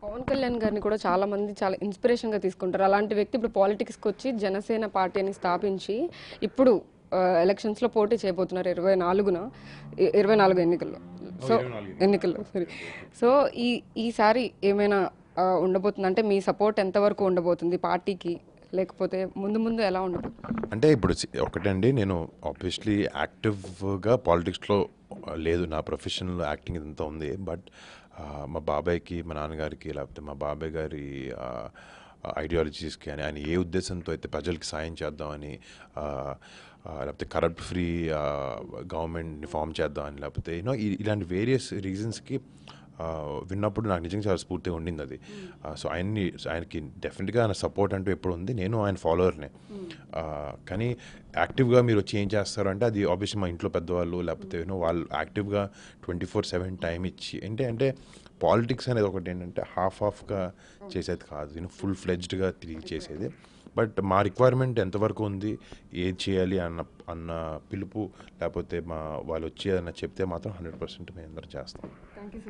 పవన్ కళ్యాణ్ గారిని కూడా చాలా మంది చాలా ఇన్స్పిరేషన్గా తీసుకుంటారు. అలాంటి వ్యక్తి ఇప్పుడు పాలిటిక్స్కి వచ్చి జనసేన పార్టీని స్థాపించి ఇప్పుడు ఎలక్షన్స్లో పోటీ చేయబోతున్నారు 24 ఎన్నికల్లో. సో ఎన్నికల్లో సారీ. సో ఈసారి ఏమైనా ఉండబోతుంది అంటే మీ సపోర్ట్ ఎంతవరకు ఉండబోతుంది పార్టీకి, లేకపోతే ముందు ముందు ఎలా ఉండబోతుంది? అంటే ఇప్పుడు ఒకటండి, నేను ఆబ్వియస్లీ యాక్టివ్గా పాలిటిక్స్లో లేదు, నా ప్రొఫెషనల్ యాక్టింగ్ ఇదంతా ఉంది. బట్ మా బాబాయ్కి, మా నాన్నగారికి, లేకపోతే మా బాబాయ్ గారి ఐడియాలజీస్కి అని, ఆయన ఏ ఉద్దేశంతో అయితే ప్రజలకి సాయం చేద్దామని, లేకపోతే కరప్ట్ ఫ్రీ గవర్నమెంట్ని ఫామ్ చేద్దామని, లేకపోతే ఇలాంటి వేరియస్ రీజన్స్కి విన్నప్పుడు నాకు నిజంగా చాలా స్ఫూర్తిగా ఉండింది అది. సో ఆయనకి డెఫినెట్గా ఆయన సపోర్ట్ అంటూ ఎప్పుడు ఉంది. నేను ఆయన ఫాలోవర్నే. కానీ యాక్టివ్గా మీరు వచ్చి ఏం చేస్తారు అంటే అది ఆబ్వియస్లీ మా ఇంట్లో పెద్దవాళ్ళు, లేకపోతే వాళ్ళు యాక్టివ్గా 24/7 టైం ఇచ్చి అంటే పాలిటిక్స్ అనేది ఒకటి ఏంటంటే హాఫ్గా చేసేది కాదు, ఫుల్ ఫ్లెడ్జ్డ్గా తిరిగి చేసేది. బట్ మా రిక్వైర్మెంట్ ఎంతవరకు ఉంది, ఏది చేయాలి అన్న పిలుపు, లేకపోతే వాళ్ళు వచ్చి అన్న చెప్తే మాత్రం 100% మేము అందరం చేస్తాం. Thank you.